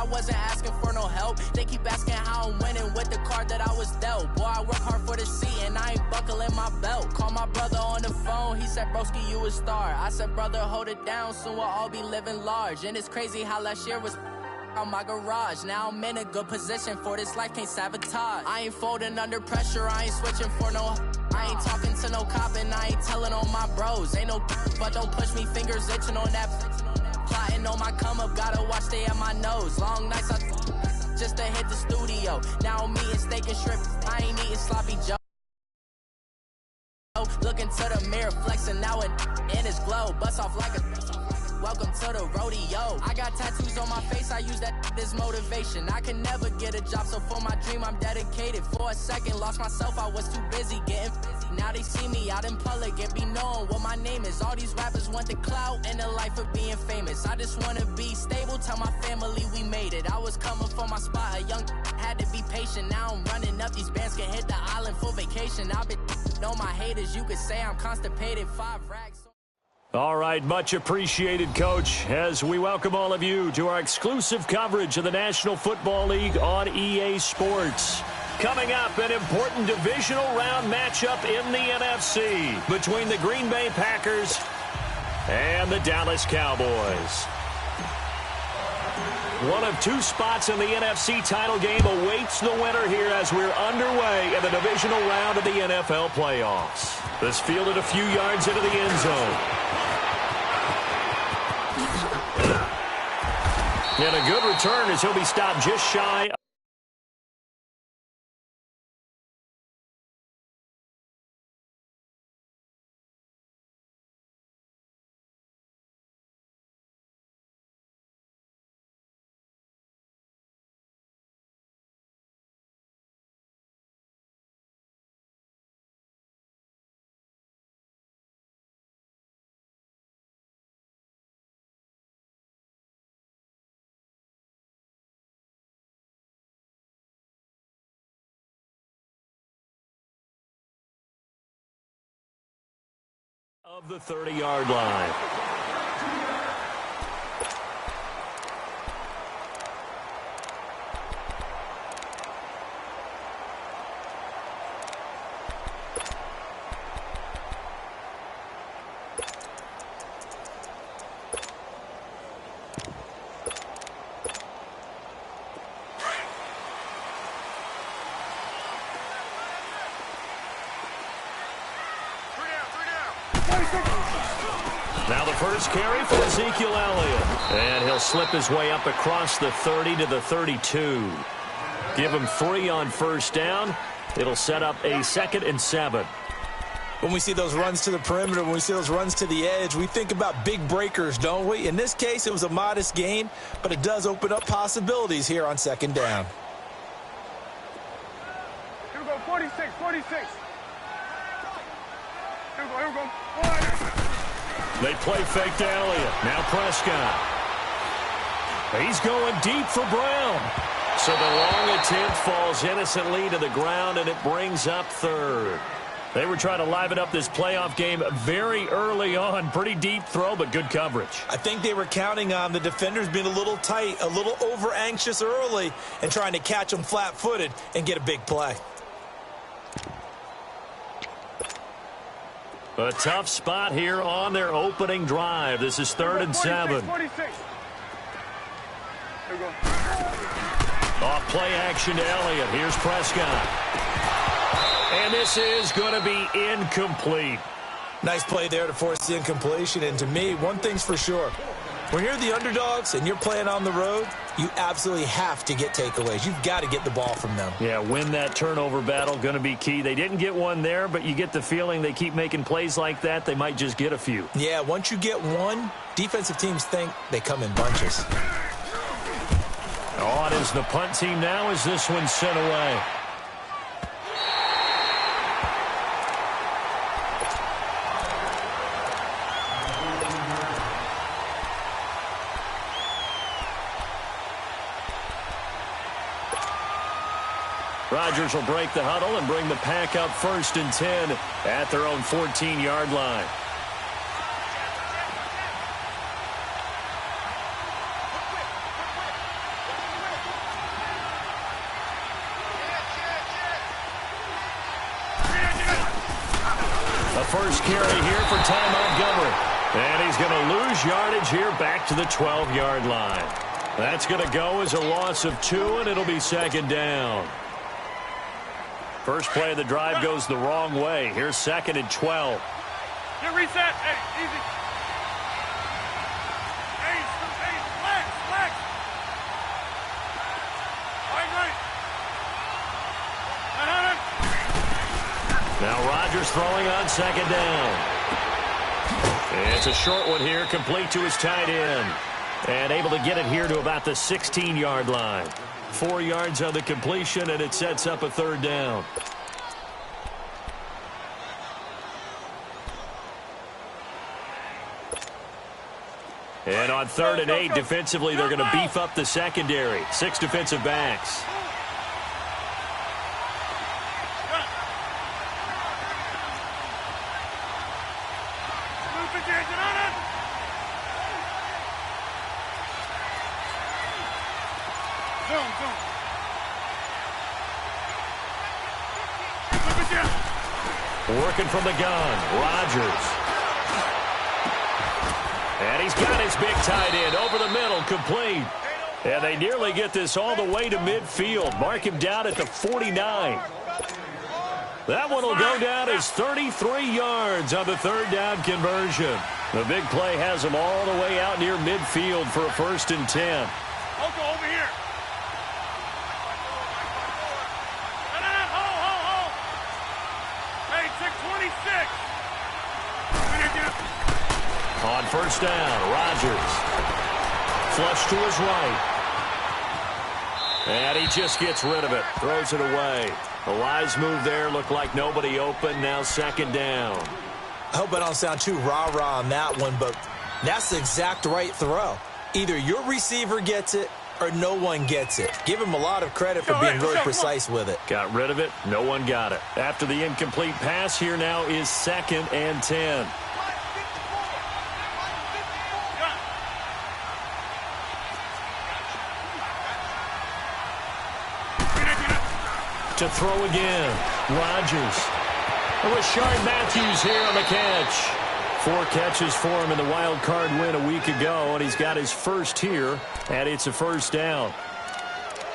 I wasn't asking for no help. They keep asking how I'm winning with the card that I was dealt. Boy, I work hard for the seat and I ain't buckling my belt. Call my brother on the phone, he said, broski, you a star. I said, brother, hold it down, soon we'll all be living large. And it's crazy how last year was on my garage. Now I'm in a good position for this life, can't sabotage. I ain't folding under pressure, I ain't switching for no. I ain't talking to no cop and I ain't telling on my bros. Ain't no but don't push me, fingers itching on that. Plotting on my come up, gotta watch stay at my nose. Long nights I just to hit the studio. Now I'm eating steak and shrimp, I ain't eating sloppy joe. Looking to the mirror, flexing now and in his glow. Bust off like a welcome to the rodeo. I got tattoos on my face, I use that as motivation. I can never get a job, so for my dream I'm dedicated. For a second, lost myself, I was too busy getting busy. Now they see me out in public and be knowing what my name is. All these rappers want the clout and the life of being famous. I just wanna be stable, tell my family we made it. I was coming for my spot, a young had to be patient. Now I'm running up, these bands can hit the island for vacation. I've been know my haters, you could say I'm constipated, 5 racks. All right, much appreciated, Coach, as we welcome all of you to our exclusive coverage of the National Football League on EA Sports. Coming up, an important divisional round matchup in the NFC between the Green Bay Packers and the Dallas Cowboys. One of 2 spots in the NFC title game awaits the winner here as we're underway in the divisional round of the NFL playoffs. This fielded a few yards into the end zone. And a good return as he'll be stopped just shy. Of the 30-yard line. Now the first carry for Ezekiel Elliott. And he'll slip his way up across the 30 to the 32. Give him 3 on first down. It'll set up a 2nd and 7. When we see those runs to the perimeter, when we see those runs to the edge, we think about big breakers, don't we? In this case, it was a modest gain, but it does open up possibilities here on 2nd down. Here we go, 46, 46. Here we go. They play fake to Elliott. Now Prescott. He's going deep for Brown. So the long attempt falls innocently to the ground, and it brings up 3rd. They were trying to liven up this playoff game very early on. Pretty deep throw, but good coverage. I think they were counting on the defenders being a little tight, a little over-anxious early, and trying to catch them flat-footed and get a big play. A tough spot here on their opening drive. This is 3rd and 7. 46. Here we go. Off play action to Elliott. Here's Prescott. And this is going to be incomplete. Nice play there to force the incompletion. And to me, one thing's for sure. When you're the underdogs and you're playing on the road, you absolutely have to get takeaways. You've got to get the ball from them. Yeah, win that turnover battle, going to be key. They didn't get one there, but you get the feeling they keep making plays like that, they might just get a few. Yeah, once you get one, defensive teams think they come in bunches. On is the punt team now as this one's sent away. Rodgers will break the huddle and bring the pack up 1st and 10 at their own 14-yard line. first carry here for Ty Montgomery. And he's going to lose yardage here back to the 12-yard line. That's going to go as a loss of 2, and it'll be second down. First play of the drive goes the wrong way. Here's 2nd and 12. Get reset. Hey, easy. Hey, flex. Right. Now Rodgers throwing on 2nd down. It's a short one here, complete to his tight end. And able to get it here to about the 16-yard line. 4 yards on the completion, and it sets up a 3rd down. And on 3rd and 8, defensively, they're going to beef up the secondary. 6 defensive backs. Working from the gun, Rodgers. And he's got his big tight end over the middle, complete. And they nearly get this all the way to midfield. Mark him down at the 49. That one will go down as 33 yards on the 3rd down conversion. The big play has him all the way out near midfield for a 1st and 10. Oko, over here. Hey, check 26. On 1st down, Rodgers. Flush to his right. And he just gets rid of it. Throws it away. A wise move there. Looked like nobody open. Now 2nd down. I hope I don't sound too rah-rah on that one, but that's the exact right throw. Either your receiver gets it or no one gets it. Give him a lot of credit for being really precise with it. Got rid of it. No one got it. After the incomplete pass, here now is 2nd and 10. To throw again. Rodgers. Rashard Matthews here on the catch. 4 catches for him in the wild card win a week ago, and he's got his first here, and it's a 1st down.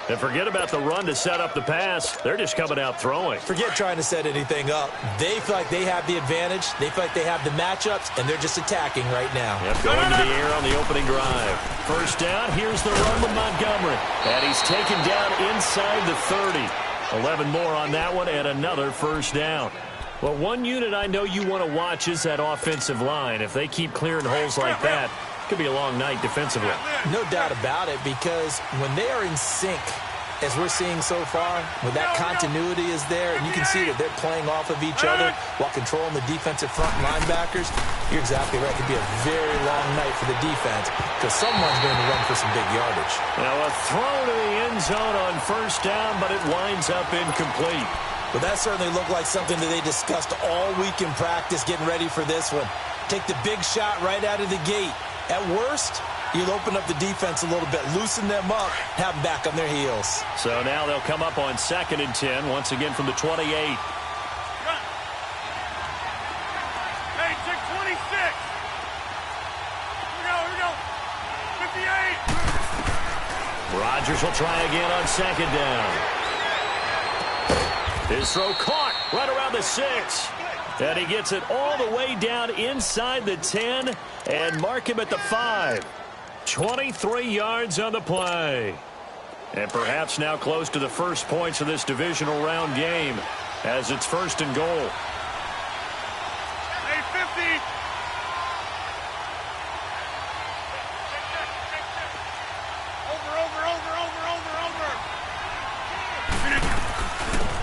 And forget about the run to set up the pass. They're just coming out throwing. Forget trying to set anything up. They feel like they have the advantage. They feel like they have the matchups, and they're just attacking right now. Yep, going to the air on the opening drive. 1st down, here's the run with Montgomery. And he's taken down inside the 30. 11 more on that one, and another 1st down. Well, one unit I know you want to watch is that offensive line. If they keep clearing holes like that, it could be a long night defensively. No doubt about it, because when they are in sync, as we're seeing so far, when that continuity is there, and you can see that they're playing off of each other while controlling the defensive front linebackers, you're exactly right. It could be a very long night for the defense because someone's going to run for some big yardage. Now a throw to the end zone on 1st down, but it winds up incomplete. But that certainly looked like something that they discussed all week in practice getting ready for this one. Take the big shot right out of the gate. At worst, you'll open up the defense a little bit, loosen them up, have them back on their heels. So now they'll come up on 2nd and 10, once again from the 28. Hey, check 26. Here we go. 58. Rodgers will try again on 2nd down. His throw caught right around the 6. And he gets it all the way down inside the 10 and mark him at the 5. 23 yards on the play. And perhaps now close to the first points of this divisional round game as it's 1st and goal. Hey, 50.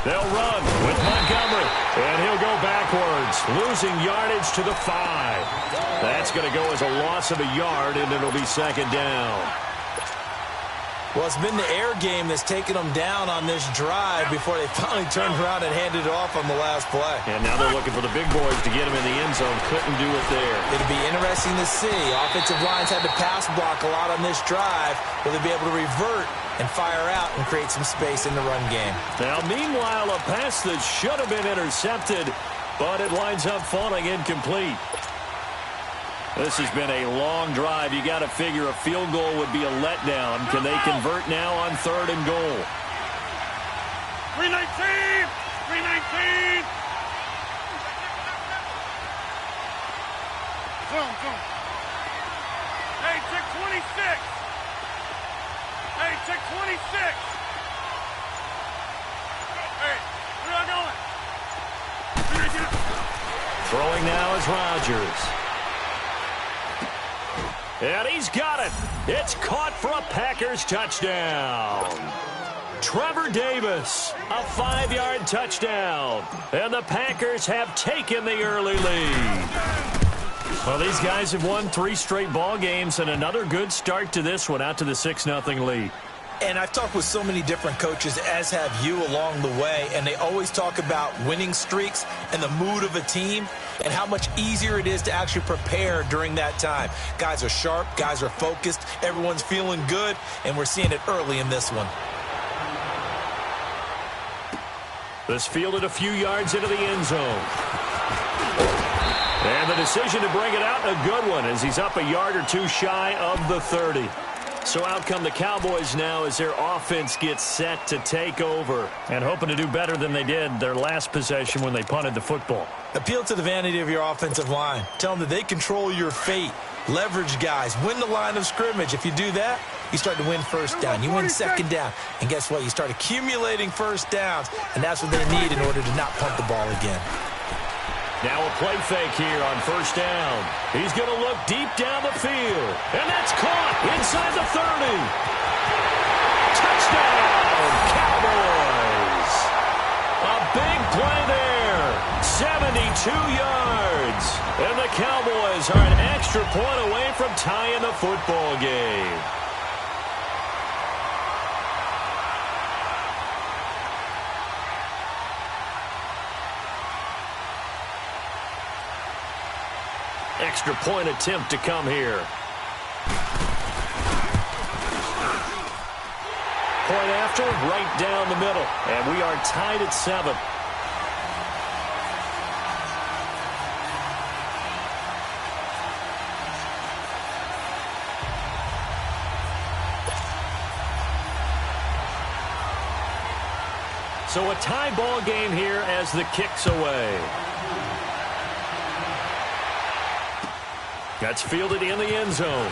They'll run with Montgomery, and he'll go backwards, losing yardage to the 5. That's going to go as a loss of a yard, and it'll be 2nd down. Well, it's been the air game that's taken them down on this drive before they finally turned around and handed it off on the last play. And now they're looking for the big boys to get him in the end zone. Couldn't do it there. It'll be interesting to see. Offensive lines had to pass block a lot on this drive. Will they be able to revert and fire out and create some space in the run game? Now, meanwhile, a pass that should have been intercepted but it winds up falling incomplete. This has been a long drive. You got to figure a field goal would be a letdown. Can they convert now on 3rd and goal? 319! 319! Zoom. Hey, check 26! Hey, check 26! Hey, where are you going? Throwing now is Rodgers. And he's got it. It's caught for a Packers touchdown. Trevor Davis, a 5-yard touchdown. And the Packers have taken the early lead. Well, these guys have won 3 straight ball games and another good start to this one, out to the 6-0 lead. And I've talked with so many different coaches, as have you, along the way, and they always talk about winning streaks and the mood of a team and how much easier it is to actually prepare during that time. Guys are sharp, guys are focused, everyone's feeling good, and we're seeing it early in this one. This fielded a few yards into the end zone. And the decision to bring it out, a good one, as he's up a yard or 2 shy of the 30. So out come the Cowboys now as their offense gets set to take over and hoping to do better than they did their last possession when they punted the football. Appeal to the vanity of your offensive line. Tell them that they control your fate. Leverage guys. Win the line of scrimmage. If you do that, you start to win first down. You win second down. And guess what? You start accumulating first downs, and that's what they need in order to not punt the ball again. Now a play fake here on 1st down. He's going to look deep down the field. And that's caught inside the 30. Touchdown, Cowboys. A big play there. 72 yards. And the Cowboys are an extra point away from tying the football game. Extra point attempt to come here. Point after, right down the middle. And we are tied at 7. So a tie ball game here as the kick's away. That's fielded in the end zone.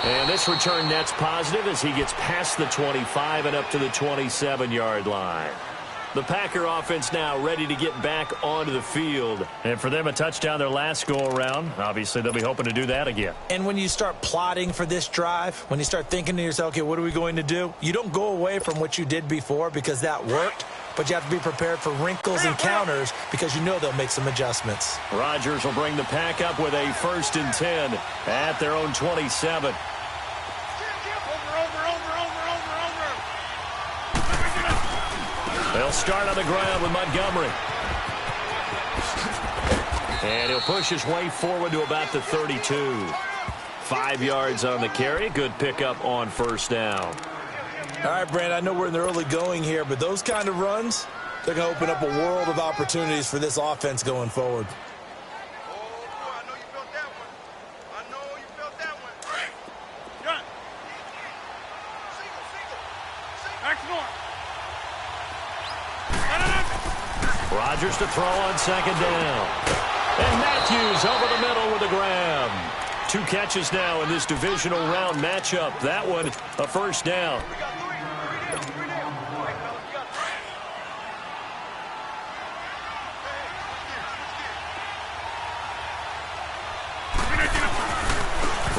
And this return net's positive as he gets past the 25 and up to the 27-yard line. The Packer offense now ready to get back onto the field. And for them, a touchdown their last go-around. Obviously, they'll be hoping to do that again. And when you start plotting for this drive, when you start thinking to yourself, okay, what are we going to do? You don't go away from what you did before because that worked. But you have to be prepared for wrinkles and counters because you know they'll make some adjustments. Rodgers will bring the Pack up with a 1st and 10 at their own 27. They'll start on the ground with Montgomery. And he'll push his way forward to about the 32. 5 yards on the carry. Good pickup on 1st down. All right, Brand, I know we're in the early going here, but those kind of runs, they're going to open up a world of opportunities for this offense going forward. I know you felt that one. I know you felt that one. Gun. Back north. Rodgers to throw on 2nd down. And Matthews over the middle with a grab. 2 catches now in this divisional round matchup. That one, a 1st down.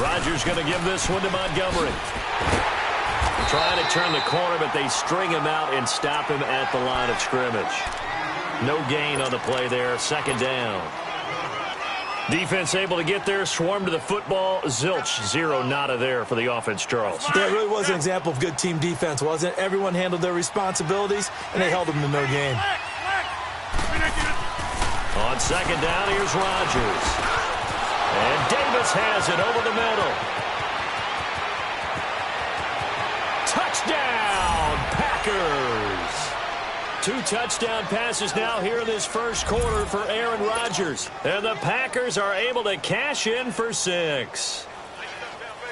Rodgers going to give this one to Montgomery. Trying to turn the corner, but they string him out and stop him at the line of scrimmage. No gain on the play there. 2nd down. Defense able to get there, swarm to the football. Zilch, 0 nada there for the offense, Charles. Yeah, it really was an example of good team defense, wasn't it? Everyone handled their responsibilities, and they held them to no gain. On 2nd down, here's Rodgers. And Davis has it over the middle. Touchdown, Packers. 2 touchdown passes now here in this first quarter for Aaron Rodgers. And the Packers are able to cash in for 6.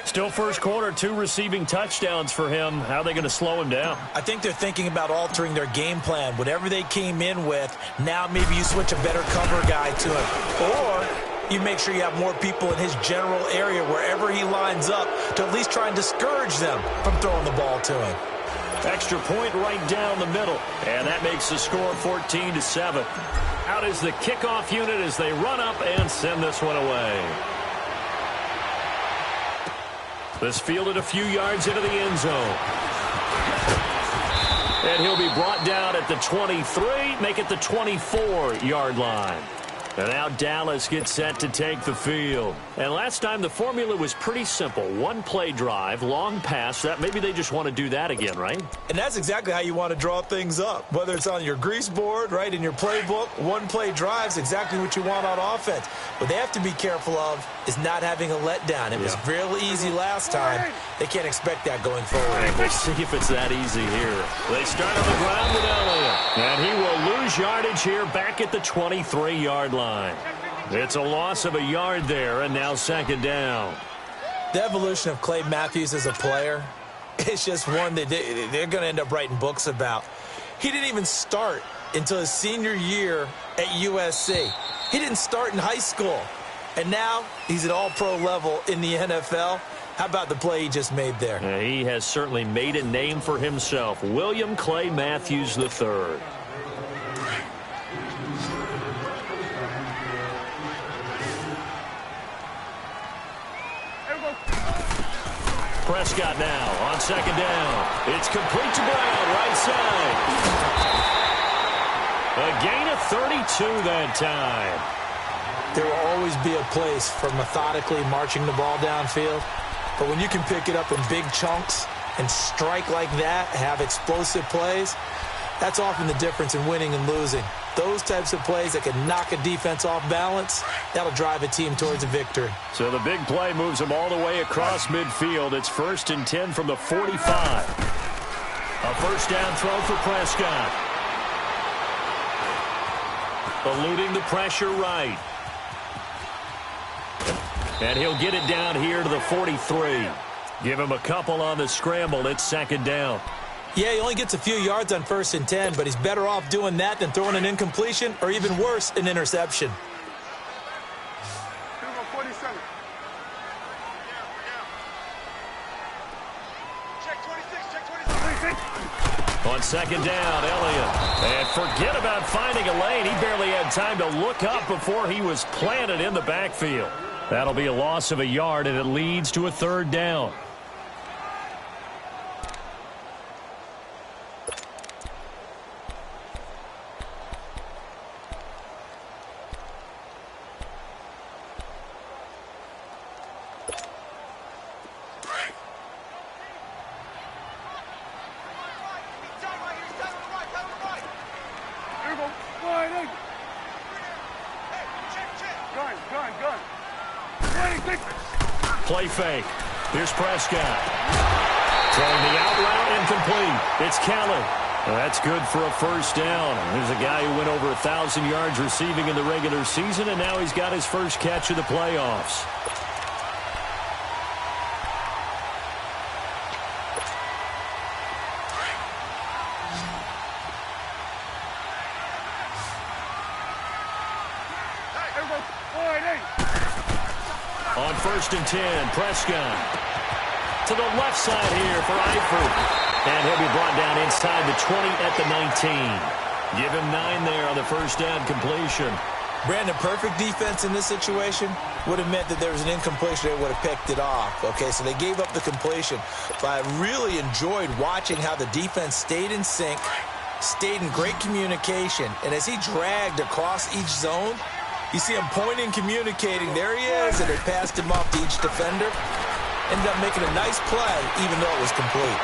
Still first quarter, 2 receiving touchdowns for him. How are they going to slow him down? I think they're thinking about altering their game plan. Whatever they came in with, now maybe you switch a better cover guy to him. Or you make sure you have more people in his general area wherever he lines up to at least try and discourage them from throwing the ball to him. Extra point right down the middle. And that makes the score 14-7. Out is the kickoff unit as they run up and send this one away. This fielded a few yards into the end zone. And he'll be brought down at the 23, make it the 24-yard line. And now Dallas gets set to take the field. And last time the formula was pretty simple. 1-play drive, long pass. That maybe they just want to do that again, right? And that's exactly how you want to draw things up. Whether it's on your grease board, right, in your playbook, 1-play drive is exactly what you want on offense. What they have to be careful of is not having a letdown. It was real easy last time. They can't expect that going forward. We'll see if it's that easy here. They start on the ground with Elliott. And he will lose yardage here back at the 23-yard line. It's a loss of a yard there, and now second down. The evolution of Clay Matthews as a player, it's just one that they're going to end up writing books about. He didn't even start until his senior year at USC. He didn't start in high school. And now he's at all-pro level in the NFL. How about the play he just made there? He has certainly made a name for himself. William Clay Matthews III. Prescott now on second down. It's complete to Brown, right side. A gain of 32 that time. There will always be a place for methodically marching the ball downfield. But when you can pick it up in big chunks and strike like that, have explosive plays, that's often the difference in winning and losing. Those types of plays that can knock a defense off balance, that'll drive a team towards a victory. So the big play moves them all the way across midfield. It's 1st and 10 from the 45. A first down throw for Prescott. Eluding the pressure right. And he'll get it down here to the 43. Give him a couple on the scramble. It's second down. Yeah, he only gets a few yards on 1st and 10, but he's better off doing that than throwing an incompletion or even worse, an interception. 47. Check 26, check 26. On second down, Elliott. And forget about finding a lane. He barely had time to look up before he was planted in the backfield. That'll be a loss of a yard, and it leads to a third down. Play fake. Here's Prescott. Throwing the out route incomplete. It's Kelly. That's good for a first down. There's a guy who went over 1,000 yards receiving in the regular season, and now he's got his first catch of the playoffs. On 1st and 10, Prescott to the left side here for Eifert. And he'll be brought down inside the 20 at the 19. Give him 9 there on the first down completion. Brandon, perfect defense in this situation would have meant that there was an incompletion. They would have picked it off. Okay, so they gave up the completion. But I really enjoyed watching how the defense stayed in sync, stayed in great communication. And as he dragged across each zone, you see him pointing, communicating. There he is, and they passed him off to each defender. Ended up making a nice play, even though it was complete.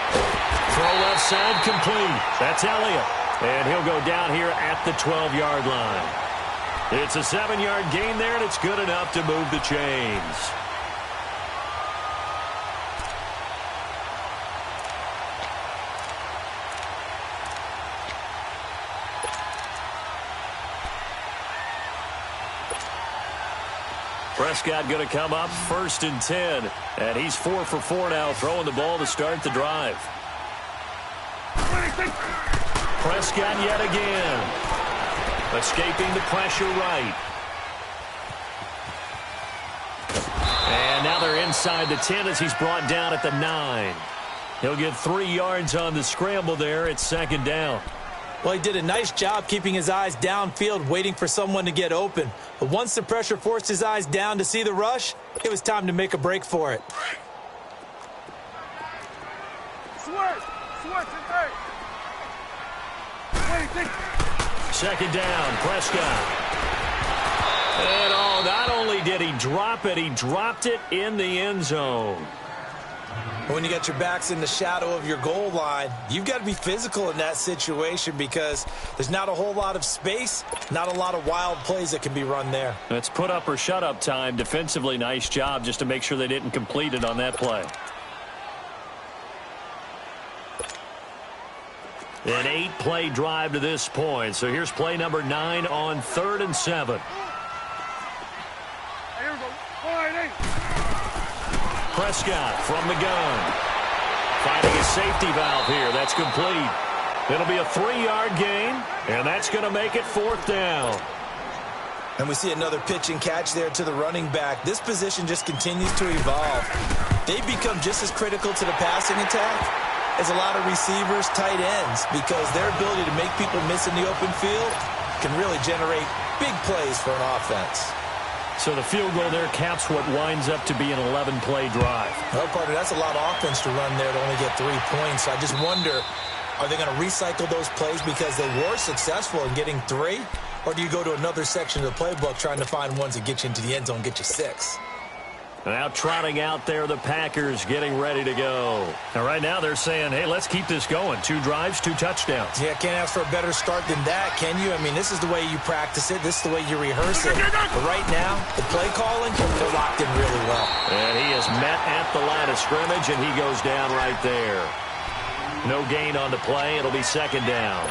Throw left side complete. That's Elliott. And he'll go down here at the 12-yard line. It's a 7-yard gain there, and it's good enough to move the chains. Prescott going to come up 1st and 10. And he's 4 for 4 now, throwing the ball to start the drive. Prescott yet again. Escaping the pressure right. And now they're inside the 10 as he's brought down at the 9. He'll get 3 yards on the scramble there. It's 2nd down. Well, he did a nice job keeping his eyes downfield, waiting for someone to get open. But once the pressure forced his eyes down to see the rush, it was time to make a break for it. Second down, Prescott. And not only did he drop it, he dropped it in the end zone. When you get your backs in the shadow of your goal line, you've got to be physical in that situation because there's not a whole lot of space, not a lot of wild plays that can be run there. It's put up or shut up time. Defensively, nice job just to make sure they didn't complete it on that play. An 8-play drive to this point. So here's play number 9 on 3rd and 7. Prescott from the gun. Finding a safety valve here. That's complete. It'll be a 3-yard gain, and that's going to make it 4th down. And we see another pitch and catch there to the running back. This position just continues to evolve. They've become just as critical to the passing attack as a lot of receivers, tight ends, because their ability to make people miss in the open field can really generate big plays for an offense. So the field goal there caps what winds up to be an 11-play drive. Well, partner, that's a lot of offense to run there to only get 3 points. I just wonder, are they going to recycle those plays because they were successful in getting 3? Or do you go to another section of the playbook trying to find ones that get you into the end zone and get you 6? Now trotting out there, the Packers getting ready to go. And right now they're saying, hey, let's keep this going. 2 drives, 2 touchdowns. Yeah, can't ask for a better start than that, can you? I mean, this is the way you practice it. This is the way you rehearse it. But right now, the play calling, they're locked in really well. And he is met at the line of scrimmage, and he goes down right there. No gain on the play. It'll be 2nd down.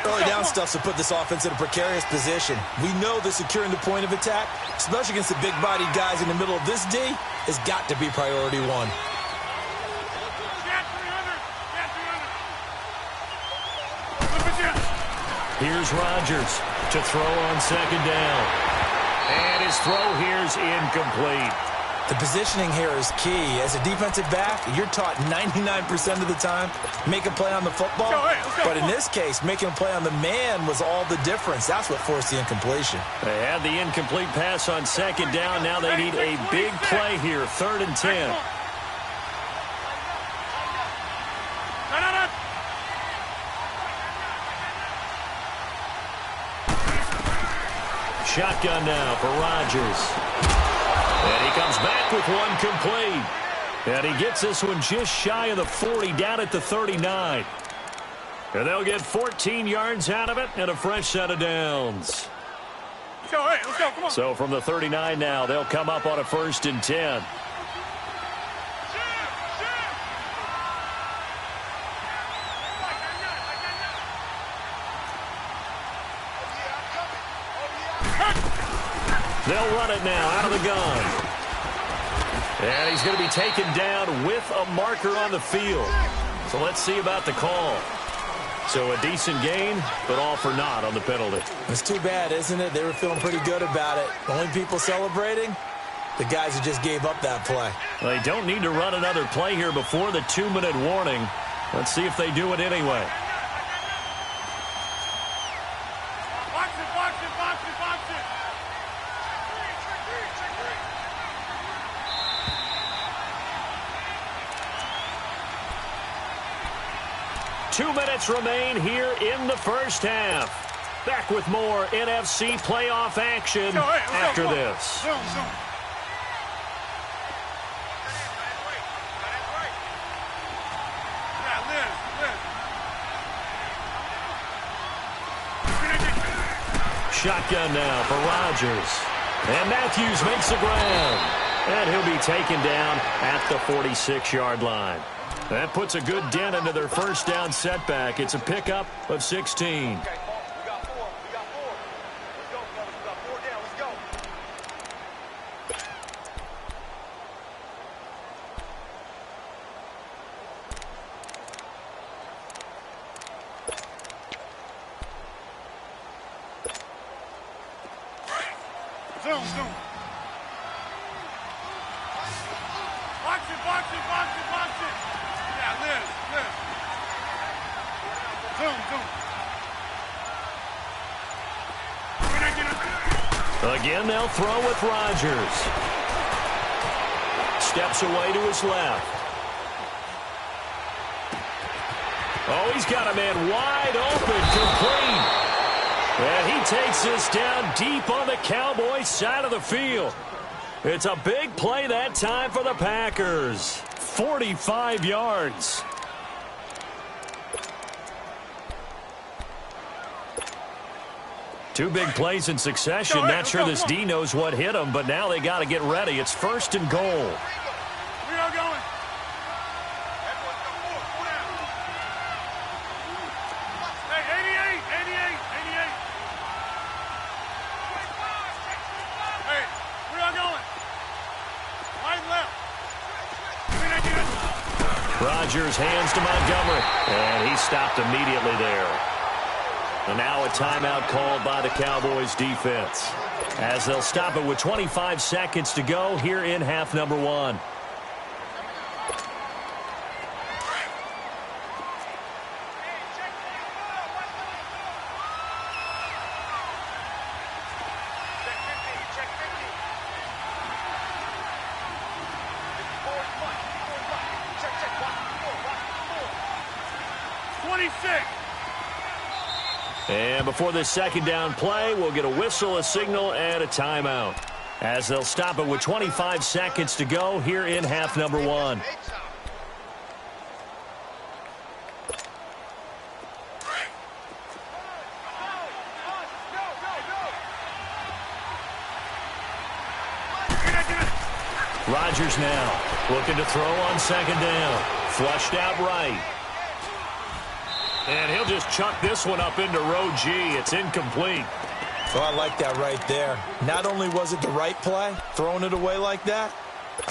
Early down stuff to put this offense in a precarious position. We know that securing the point of attack, especially against the big-bodied guys in the middle of this D, has got to be priority 1. Here's Rodgers to throw on 2nd down. And his throw here's incomplete. The positioning here is key. As a defensive back, you're taught 99% of the time, make a play on the football. But in this case, making a play on the man was all the difference. That's what forced the incompletion. They had the incomplete pass on 2nd down. Now they need a big play here, 3rd and 10. Shotgun now for Rodgers. And he comes back with one complete. And he gets this one just shy of the 40, down at the 39. And they'll get 14 yards out of it and a fresh set of downs. Let's go, come on. So from the 39 now, they'll come up on a 1st and 10. They'll run it now out of the gun. And he's going to be taken down with a marker on the field. So let's see about the call. So a decent gain, but all for naught on the penalty. It's too bad, isn't it? They were feeling pretty good about it. The only people celebrating, the guys who just gave up that play. They don't need to run another play here before the 2-minute warning. Let's see if they do it anyway. Two minutes remain here in the first half. Back with more NFC playoff action after this. Shotgun now for Rodgers. And Matthews makes the ground. And he'll be taken down at the 46-yard line. That puts a good dent into their first down setback. It's a pickup of 16. Zoom, zoom. Box it, box it, box it, box it. Yeah, live. Zoom, zoom. Again, they'll throw with Rodgers. Steps away to his left. Oh, he's got a man wide open, complete. And he takes this down deep on the Cowboys side of the field. It's a big play that time for the Packers. 45 yards. Two big plays in succession. Not sure this D knows what hit him, but now they got to get ready. It's 1st and goal. We are going. Hey, 88. Hey, we are going. Right and left. Rodgers hands to Montgomery, and he stopped immediately there. And now a timeout called by the Cowboys defense, as they'll stop it with 25 seconds to go here in half number 1. And before this second down play, we'll get a whistle, a signal, and a timeout, as they'll stop it with 25 seconds to go here in half number 1. Rodgers now looking to throw on second down. Flushed out right. And he'll just chuck this one up into row G. It's incomplete. Oh, I like that right there. Not only was it the right play, throwing it away like that,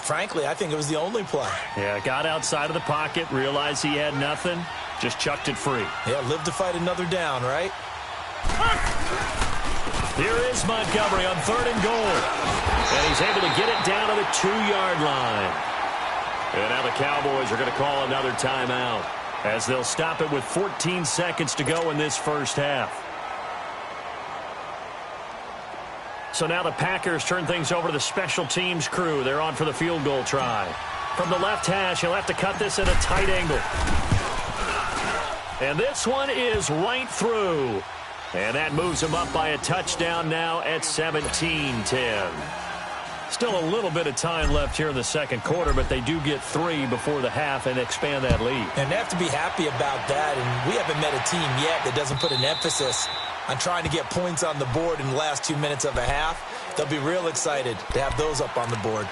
frankly, I think it was the only play. Yeah, got outside of the pocket, realized he had nothing, just chucked it free. Yeah, live to fight another down, right? Here is Montgomery on 3rd and goal. And he's able to get it down to the 2-yard line. And now the Cowboys are going to call another timeout, as they'll stop it with 14 seconds to go in this first half. So now the Packers turn things over to the special teams crew. They're on for the field goal try. From the left hash, he'll have to cut this at a tight angle. And this one is right through. And that moves him up by a touchdown now at 17-10. Still a little bit of time left here in the second quarter, but they do get 3 before the half and expand that lead. And they have to be happy about that. And we haven't met a team yet that doesn't put an emphasis on trying to get points on the board in the last 2 minutes of a half. They'll be real excited to have those up on the board.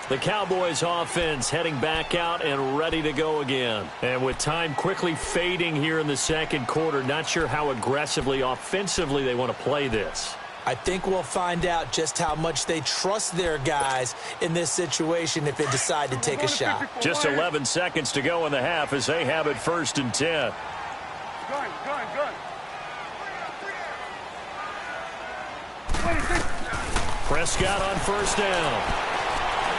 The Cowboys offense heading back out and ready to go again. And with time quickly fading here in the second quarter, not sure how aggressively, offensively they want to play this. I think we'll find out just how much they trust their guys in this situation if they decide to take a shot. Just 11 seconds to go in the half as they have it 1st and 10. Prescott on 1st down.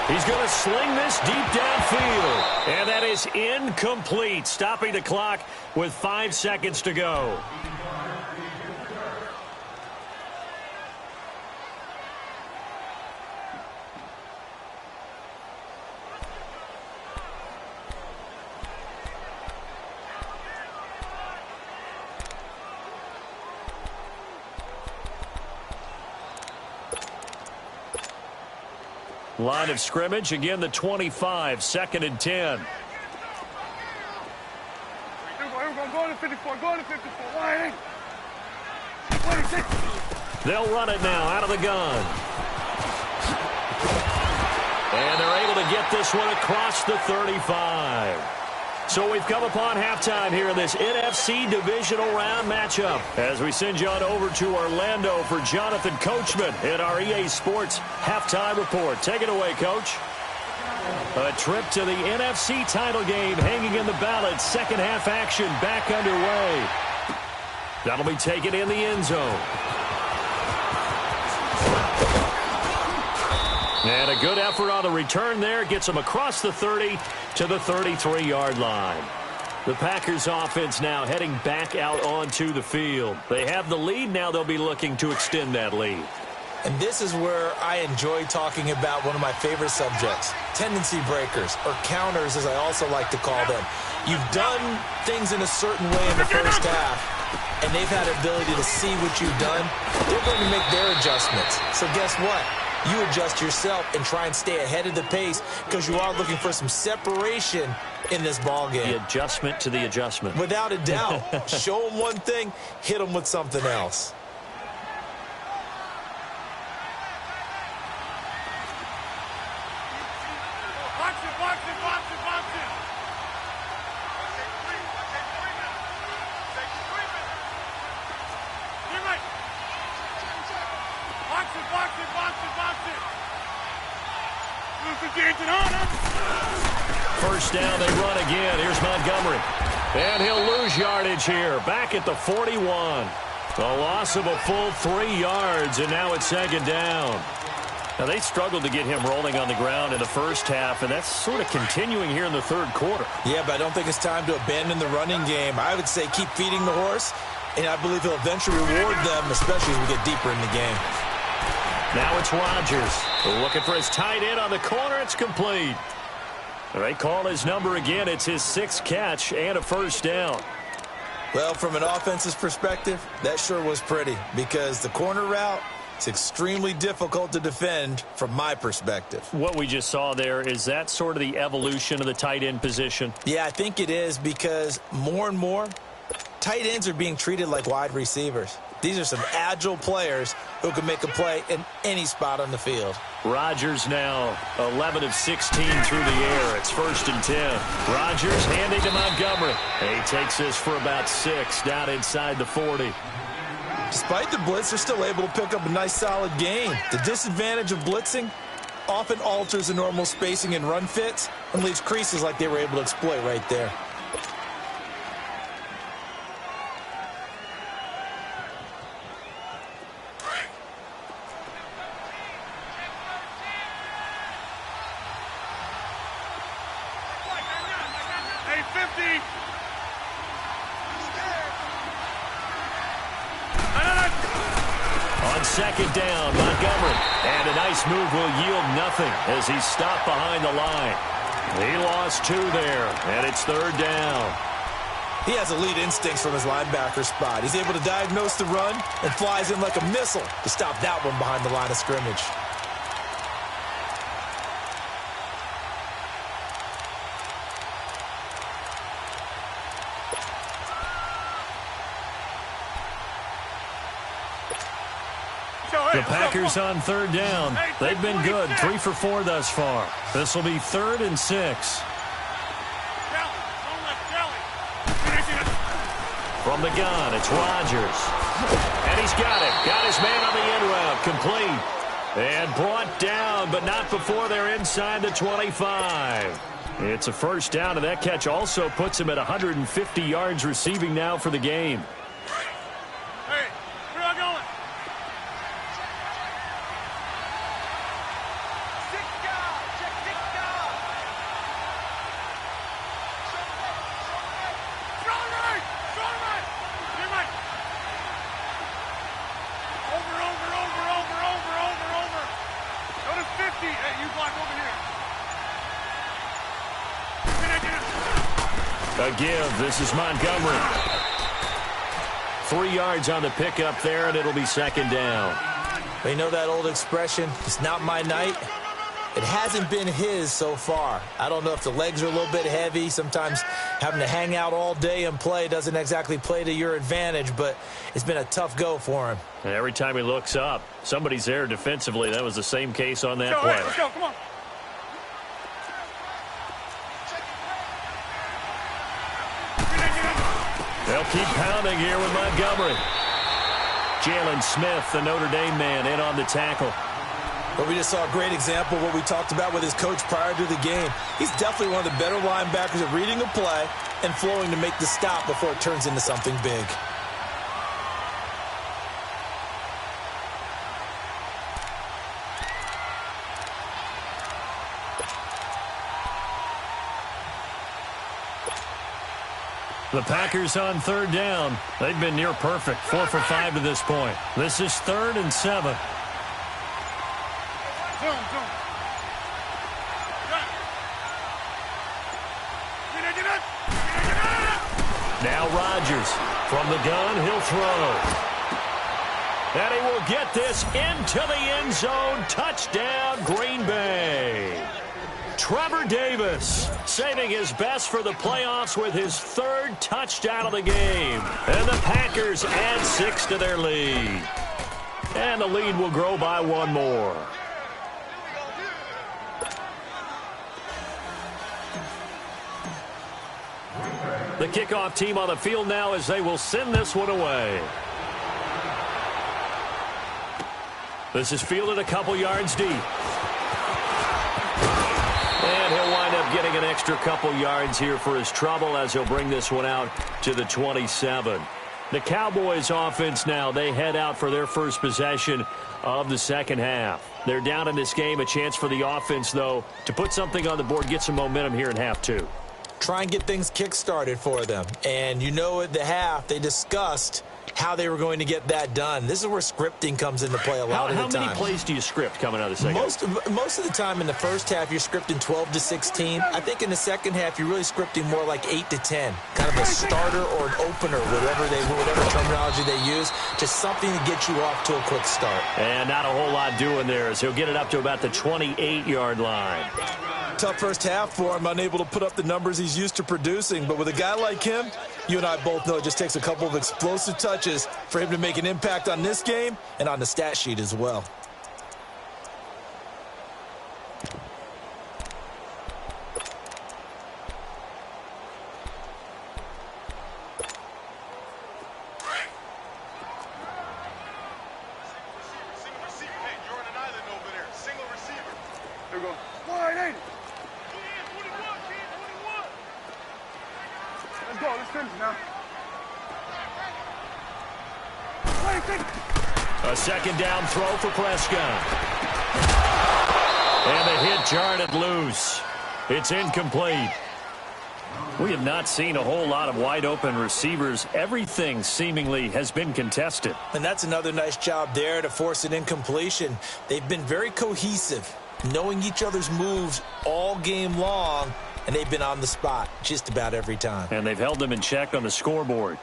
He's going to sling this deep downfield. And that is incomplete, stopping the clock with 5 seconds to go. Line of scrimmage, again the 25, 2nd and 10. Go to 54, go to 54. They'll run it now out of the gun. And they're able to get this one across the 35. So we've come upon halftime here in this NFC Divisional Round matchup, as we send you on over to Orlando for Jonathan Coachman in our EA Sports Halftime Report. Take it away, Coach. A trip to the NFC title game hanging in the balance. Second half action back underway. That'll be taken in the end zone. And a good effort on the return there. Gets them across the 30 to the 33-yard line. The Packers offense now heading back out onto the field. They have the lead. Now they'll be looking to extend that lead. And this is where I enjoy talking about one of my favorite subjects, tendency breakers, or counters as I also like to call them. You've done things in a certain way in the first half, and they've had the ability to see what you've done. They're going to make their adjustments. So guess what? You adjust yourself and try and stay ahead of the pace because you are looking for some separation in this ball game. The adjustment to the adjustment. Without a doubt. Show them one thing, hit them with something else. First down, they run again. Here's Montgomery. And he'll lose yardage here. Back at the 41. A loss of a full 3 yards, and now it's second down. Now, they struggled to get him rolling on the ground in the first half, and that's sort of continuing here in the third quarter. Yeah, but I don't think it's time to abandon the running game. I would say keep feeding the horse, and I believe he'll eventually reward them, especially as we get deeper in the game. Now it's Rodgers. Looking for his tight end on the corner. It's complete. They call his number again. It's his 6th catch and a first down. Well, from an offensive perspective, that sure was pretty because the corner route is extremely difficult to defend from my perspective. What we just saw there, is that sort of the evolution of the tight end position? Yeah, I think it is because more and more, tight ends are being treated like wide receivers. These are some agile players who can make a play in any spot on the field. Rodgers now 11 of 16 through the air. It's 1st and 10. Rodgers handing to Montgomery. He takes this for about 6 down inside the 40. Despite the blitz, they're still able to pick up a nice solid gain. The disadvantage of blitzing often alters the normal spacing and run fits and leaves creases like they were able to exploit right there. Second down, Montgomery. And a nice move will yield nothing as he's stopped behind the line. He lost 2 there, and it's 3rd down. He has elite instincts from his linebacker spot. He's able to diagnose the run and flies in like a missile to stop that one behind the line of scrimmage. The Packers on 3rd down. They've been good, 3 for 4 thus far. This will be 3rd and 6. From the gun, it's Rodgers. And he's got it. Got his man on the end route. Complete. And brought down, but not before they're inside the 25. It's a first down, and that catch also puts him at 150 yards receiving now for the game. A give. This is Montgomery. 3 yards on the pickup there, and it'll be 2nd down. You know that old expression, it's not my night? It hasn't been his so far. I don't know if the legs are a little bit heavy. Sometimes having to hang out all day and play doesn't exactly play to your advantage, but it's been a tough go for him. And every time he looks up, somebody's there defensively. That was the same case on that play. Let's go, come on. They'll keep pounding here with Montgomery. Jalen Smith, the Notre Dame man, in on the tackle. But we just saw a great example of what we talked about with his coach prior to the game. He's definitely one of the better linebackers at reading a play and flowing to make the stop before it turns into something big. The Packers on third down. They've been near perfect, 4 for 5 to this point. This is 3rd and 7. Now Rodgers from the gun, he'll throw. And he will get this into the end zone. Touchdown, Green Bay. Trevor Davis saving his best for the playoffs with his 3rd touchdown of the game. And the Packers add 6 to their lead. And the lead will grow by 1 more. The kickoff team on the field now as they will send this one away. This is fielded a couple yards deep. And he'll wind up getting an extra couple yards here for his trouble as he'll bring this one out to the 27. The Cowboys offense now, they head out for their first possession of the second half. They're down in this game. A chance for the offense, though, to put something on the board, get some momentum here in half 2. Try and get things kick-started for them. And you know at the half, they discussed how they were going to get that done. This is where scripting comes into play a lot of the time. How many plays do you script coming out of the second half? Most of the time in the first half, you're scripting 12 to 16. I think in the second half, you're really scripting more like 8 to 10. Kind of a starter or an opener, whatever terminology they use. Just something to get you off to a quick start. And not a whole lot doing there as he'll get it up to about the 28-yard line. Tough first half for him, unable to put up the numbers he's used to producing. But with a guy like him, you and I both know it just takes a couple of explosive touches for him to make an impact on this game and on the stat sheet as well. Single receiver. Hey, you're on an island over there. Single receiver. There we go. Wide, ain't it? Let's go. Let's finish now. A second down throw for Prescott. And the hit jarred it loose. It's incomplete. We have not seen a whole lot of wide open receivers. Everything seemingly has been contested. And that's another nice job there to force an incompletion. They've been very cohesive, knowing each other's moves all game long, and they've been on the spot just about every time. And they've held them in check on the scoreboard.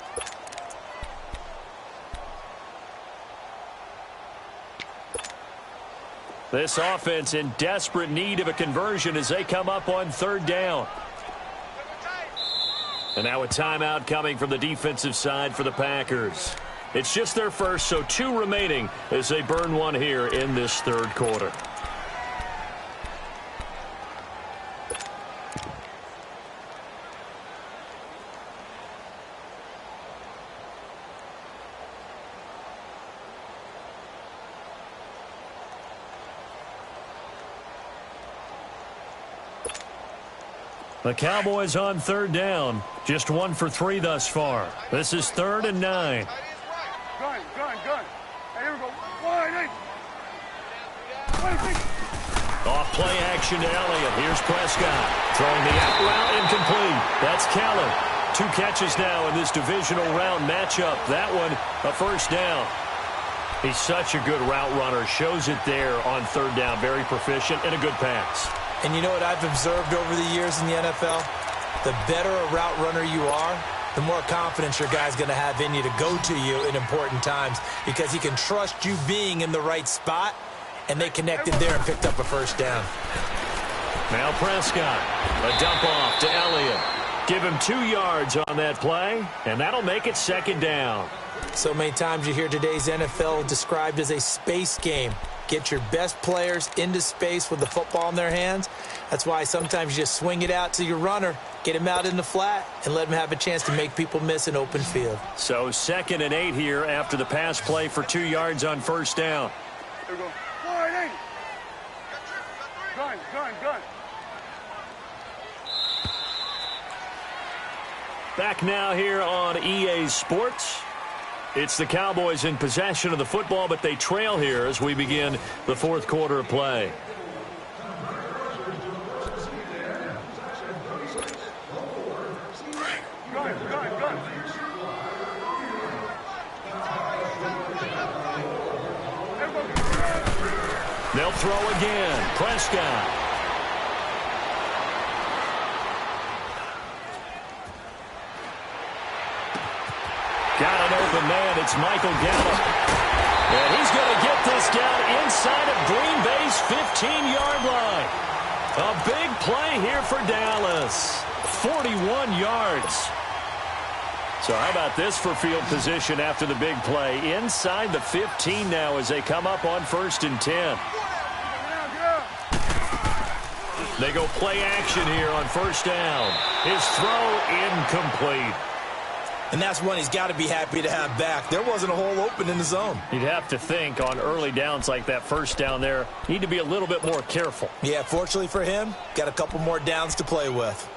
This offense in desperate need of a conversion as they come up on third down. And now a timeout coming from the defensive side for the Packers. It's just their first, so 2 remaining as they burn one here in this third quarter. The Cowboys on third down. Just 1 for 3 thus far. This is 3rd and 9. Gun. Hey, here we go. Wide, Off play action to Elliott. Here's Prescott. Throwing the out route incomplete. That's Keller. 2 catches now in this divisional round matchup. That one, a first down. He's such a good route runner. Shows it there on third down. Very proficient and a good pass. And you know what I've observed over the years in the NFL? The better a route runner you are, the more confidence your guy's going to have in you to go to you in important times because he can trust you being in the right spot, and they connected there and picked up a first down. Now Prescott, a dump off to Elliott. Give him 2 yards on that play, and that'll make it second down. So many times you hear today's NFL described as a space game. Get your best players into space with the football in their hands. That's why sometimes you just swing it out to your runner, get him out in the flat, and let him have a chance to make people miss an open field. So 2nd and 8 here after the pass play for 2 yards on first down. There we go. Wide, Gun. Back now here on EA Sports. It's the Cowboys in possession of the football, but they trail here as we begin the 4th quarter of play. Gun. throw again. Prescott. Got an open man. It's Michael Gallup. And he's going to get this down inside of Green Bay's 15-yard line. A big play here for Dallas. 41 yards. So how about this for field position after the big play? Inside the 15 now as they come up on 1st and 10. They go play action here on 1st down. His throw incomplete. And that's one he's got to be happy to have back. There wasn't a hole open in the zone. You'd have to think on early downs like that 1st down there, need to be a little bit more careful. Yeah, fortunately for him, got a couple more downs to play with.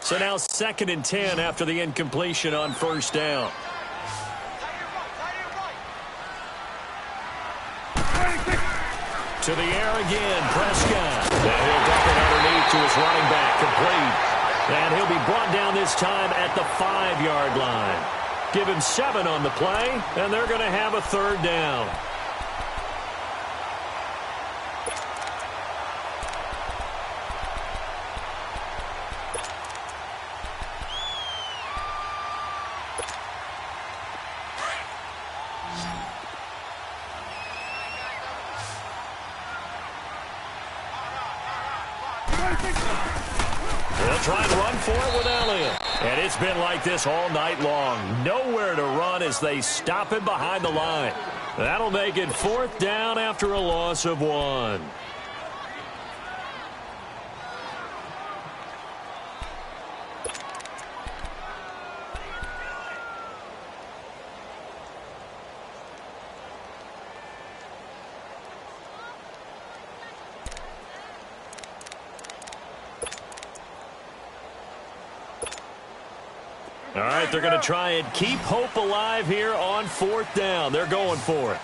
So now 2nd and 10 after the incompletion on 1st down. To the air again, Prescott. And he'll dump it underneath to his running back, complete. And he'll be brought down this time at the 5-yard line. Give him 7 on the play, and they're going to have a 3rd down. They'll try and run for it with Elliott. And it's been like this all night long. Nowhere to run as they stop him behind the line. That'll make it 4th down after a loss of 1. All right, they're going to try and keep hope alive here on 4th down. They're going for it.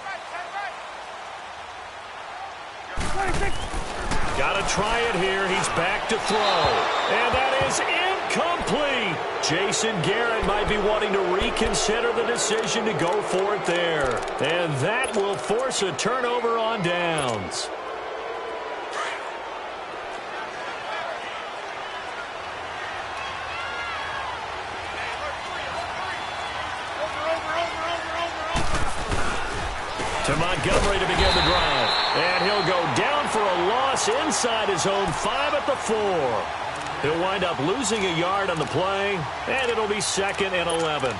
Got to try it here. He's back to throw. And that is incomplete. Jason Garrett might be wanting to reconsider the decision to go for it there. And that will force a turnover on downs. To Montgomery to begin the drive. And he'll go down for a loss inside his own 5 at the 4. He'll wind up losing a yard on the play, and it'll be 2nd and 11.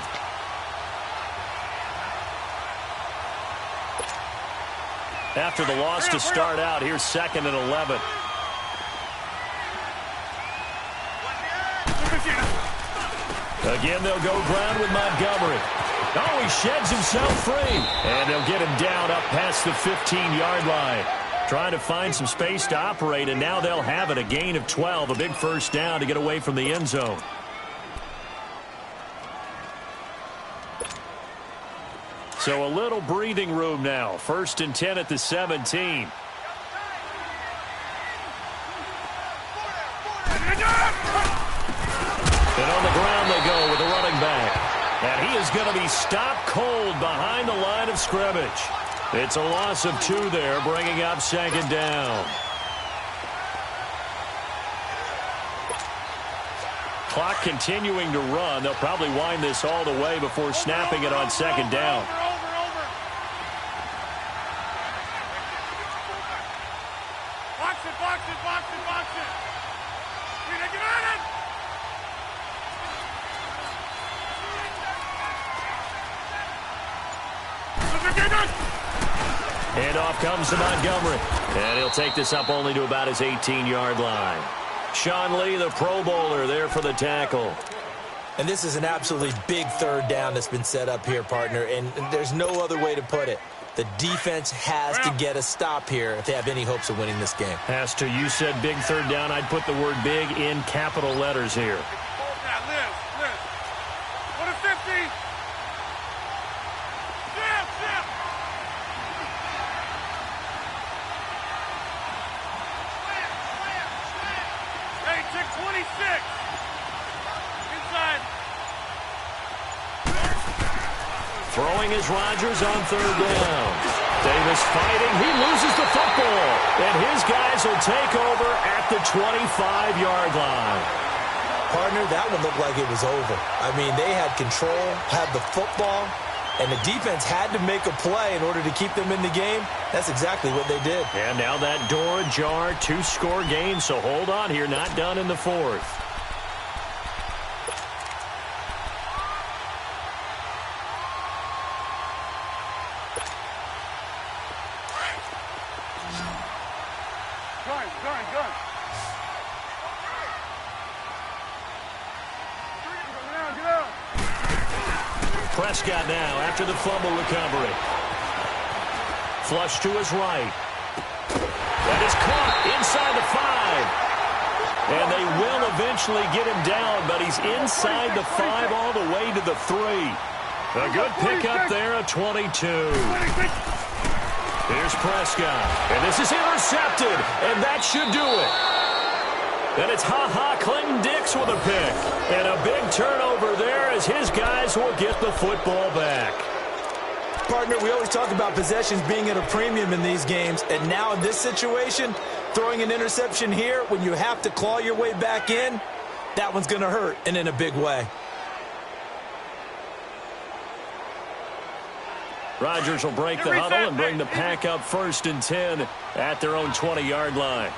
After the loss to start out, here's 2nd and 11. Again, they'll go ground with Montgomery. Oh, he sheds himself free. And they'll get him down up past the 15-yard line. Trying to find some space to operate, and now they'll have it. A gain of 12, a big 1st down to get away from the end zone. So a little breathing room now. 1st and 10 at the 17. And on the ground they go with the running back. And he is going to be stopped cold behind the line of scrimmage. It's a loss of 2 there, bringing up 2nd down. Clock continuing to run. They'll probably wind this all the way before snapping it on 2nd down. Box it, box it, box it, box it. Get on it. And off comes to Montgomery. And he'll take this up only to about his 18-yard line. Sean Lee, the Pro Bowler, there for the tackle. And this is an absolutely big 3rd down that's been set up here, partner. And there's no other way to put it. The defense has to get a stop here if they have any hopes of winning this game. Has to. You said big 3rd down. I'd put the word big in capital letters here. Liz. Go to 50. Snap. Hey, check 26. Inside. Throwing is Rodgers on third down. Davis fighting. He loses the football. And his guys will take over at the 25-yard line. Partner, that one looked like it was over. I mean, they had control, had the football, and the defense had to make a play in order to keep them in the game. That's exactly what they did. And now that door ajar, 2-score game, so hold on here, not done in the fourth. Gun. Prescott now after the fumble recovery. Flush to his right. That is caught inside the 5. And they will eventually get him down, but he's inside the 5 all the way to the 3. A good pickup there at 22. Here's Prescott. And this is intercepted, and that should do it. And it's Clinton-Dix with a pick. And a big turnover there as his guys will get the football back. Partner, we always talk about possessions being at a premium in these games. And now in this situation, throwing an interception here when you have to claw your way back in, that one's going to hurt, and in a big way. Rodgers will break the huddle and bring the pack up 1st and 10 at their own 20-yard line.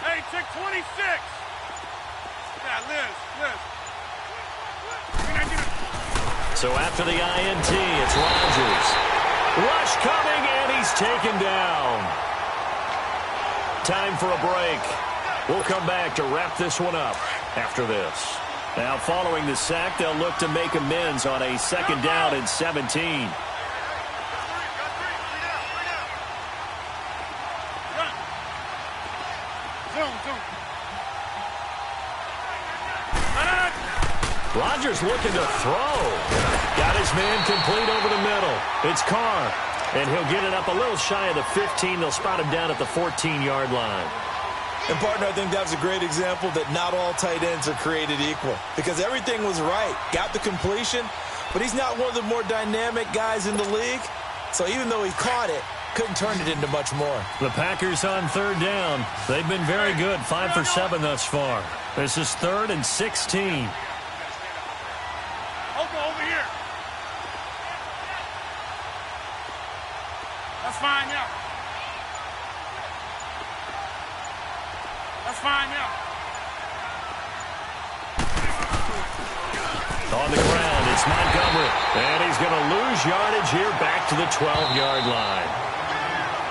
Hey, check 26. Yeah, Liz. So after the INT, it's Rodgers. Rush coming, and he's taken down. Time for a break. We'll come back to wrap this one up after this. Now, following the sack, they'll look to make amends on a 2nd down and 17. Rodgers looking to throw. Got his man complete over the middle. It's Carr, and he'll get it up a little shy of the 15. They'll spot him down at the 14-yard line. And, partner, I think that's a great example that not all tight ends are created equal, because everything was right. Got the completion, but he's not one of the more dynamic guys in the league. So even though he caught it, couldn't turn it into much more. The Packers on 3rd down. They've been very good, 5 for 7 thus far. This is 3rd and 16. Over here. That's fine, yeah. On the ground, it's Montgomery. And he's going to lose yardage here back to the 12-yard line.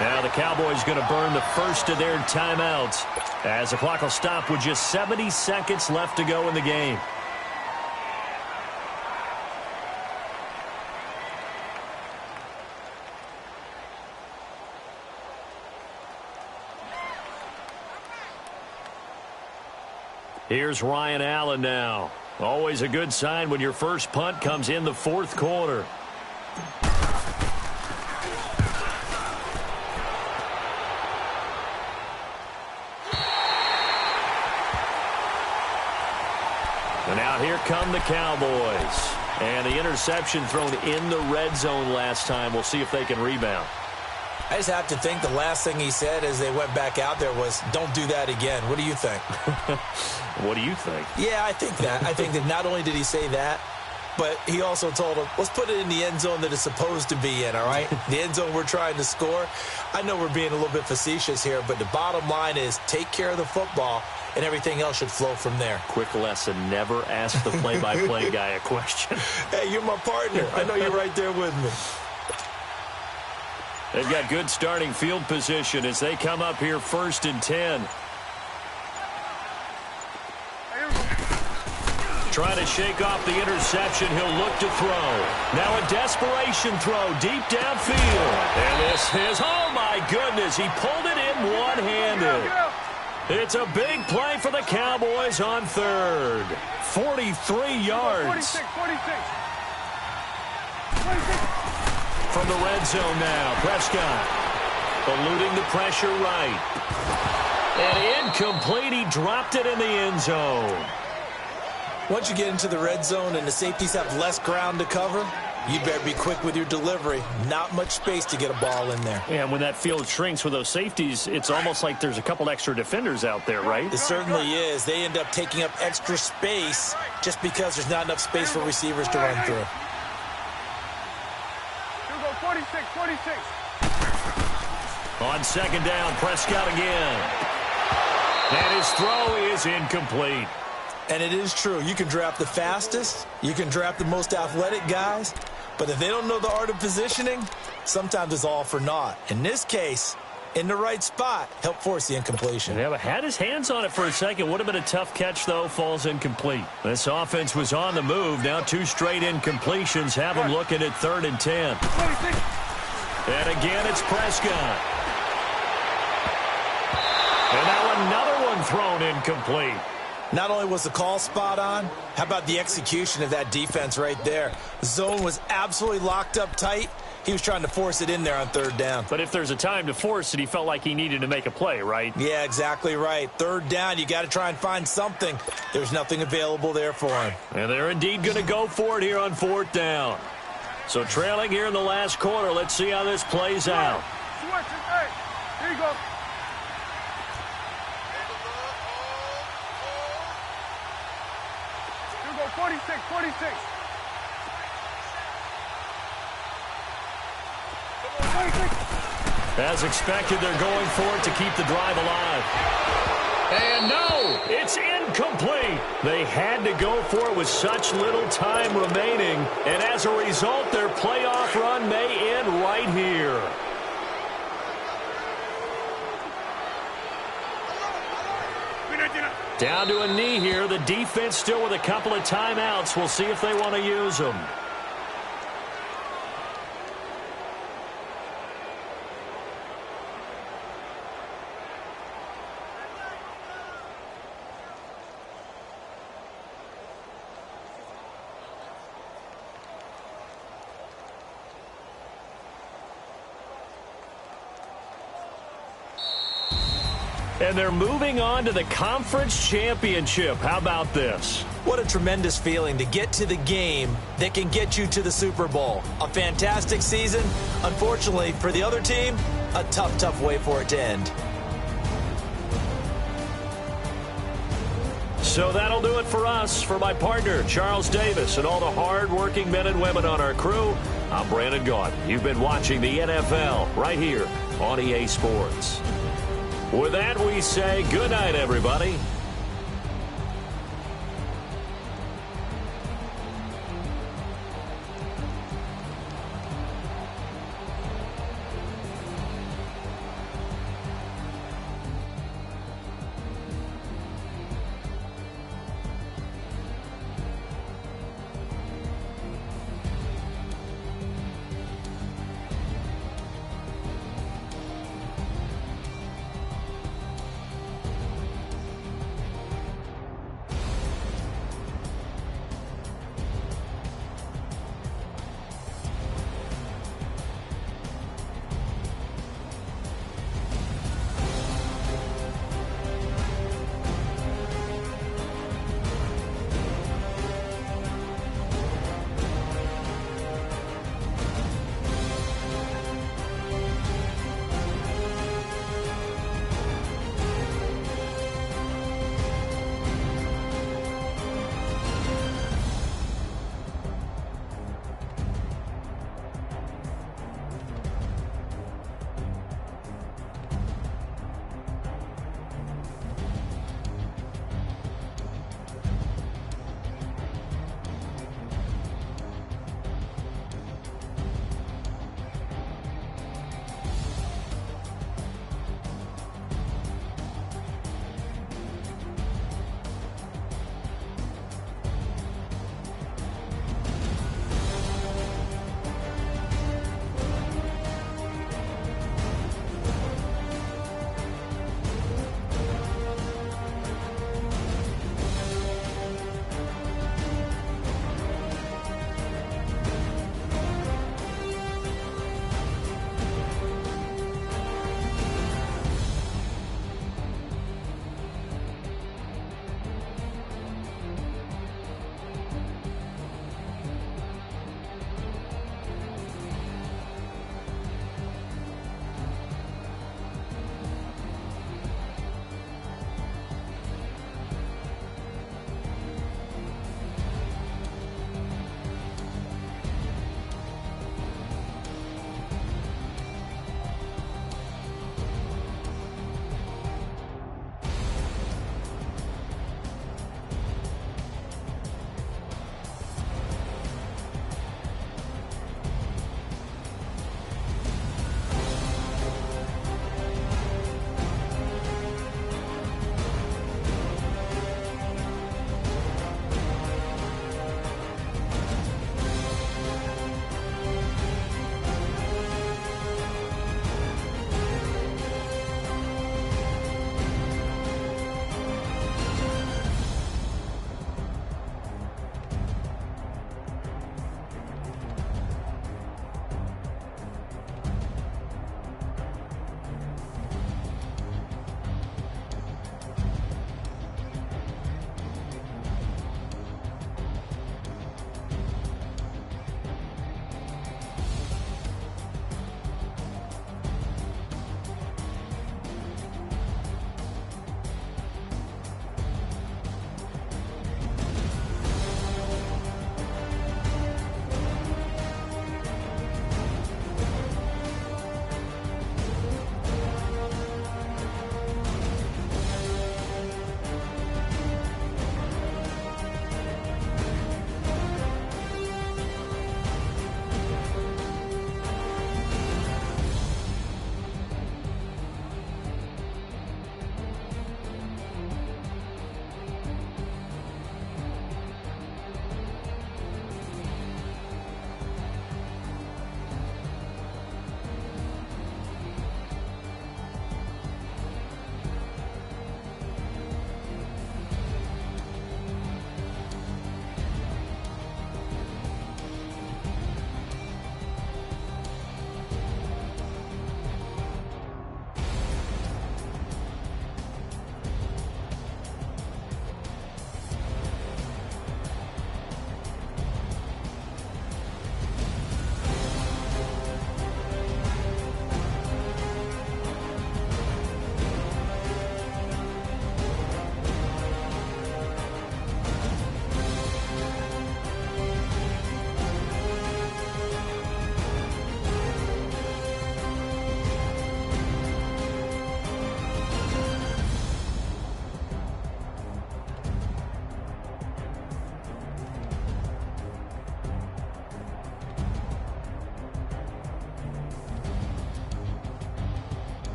Now the Cowboys going to burn the first of their timeouts as the clock will stop with just 70 seconds left to go in the game. Here's Ryan Allen now. Always a good sign when your first punt comes in the 4th quarter. And now here come the Cowboys. And the interception thrown in the red zone last time. We'll see if they can rebound. I just have to think the last thing he said as they went back out there was, don't do that again. What do you think? What do you think? Yeah, I think that. I think that not only did he say that, but he also told him, let's put it in the end zone that it's supposed to be in, all right? The end zone we're trying to score. I know we're being a little bit facetious here, but the bottom line is take care of the football, and everything else should flow from there. Quick lesson, never ask the play-by-play guy a question. Hey, you're my partner. I know you're right there with me. They've got good starting field position as they come up here 1st and 10. Trying to shake off the interception. He'll look to throw. Now a desperation throw deep downfield. And this is, oh my goodness, he pulled it in one-handed. It's a big play for the Cowboys on 3rd. 43 yards. 46. From the red zone now, Prescott eluding the pressure right. And incomplete, he dropped it in the end zone. Once you get into the red zone and the safeties have less ground to cover, you better be quick with your delivery. Not much space to get a ball in there. Yeah, when that field shrinks with those safeties, it's almost like there's a couple extra defenders out there, right? It certainly is. They end up taking up extra space just because there's not enough space for receivers to run through. 46. On second down, Prescott again. And his throw is incomplete. And it is true. You can draft the fastest. You can draft the most athletic guys. But if they don't know the art of positioning, sometimes it's all for naught. In this case, in the right spot, help force the incompletion. Yeah, but had his hands on it for a second. Would have been a tough catch, though. Falls incomplete. This offense was on the move. Now 2 straight incompletions have him looking at 3rd and 10. And again, it's Prescott. And now another one thrown incomplete. Not only was the call spot on, how about the execution of that defense right there? The zone was absolutely locked up tight. He was trying to force it in there on 3rd down. But if there's a time to force it, he felt like he needed to make a play, right? Yeah, exactly right. 3rd down, you got to try and find something. There's nothing available there for him. And they're indeed going to go for it here on 4th down. So trailing here in the last quarter, let's see how this plays out. Switch it. Hey, here you go. 46. As expected, they're going for it to keep the drive alive. And no, it's incomplete. They had to go for it with such little time remaining. And as a result, their playoff run may end right here. Down to a knee here. The defense still with a couple of timeouts. We'll see if they want to use them. And they're moving on to the conference championship. How about this? What a tremendous feeling to get to the game that can get you to the Super Bowl. A fantastic season. Unfortunately, for the other team, a tough way for it to end. So that'll do it for us. For my partner, Charles Davis, and all the hard-working men and women on our crew, I'm Brandon Gaudin. You've been watching the NFL right here on EA Sports. With that, we say good night, everybody.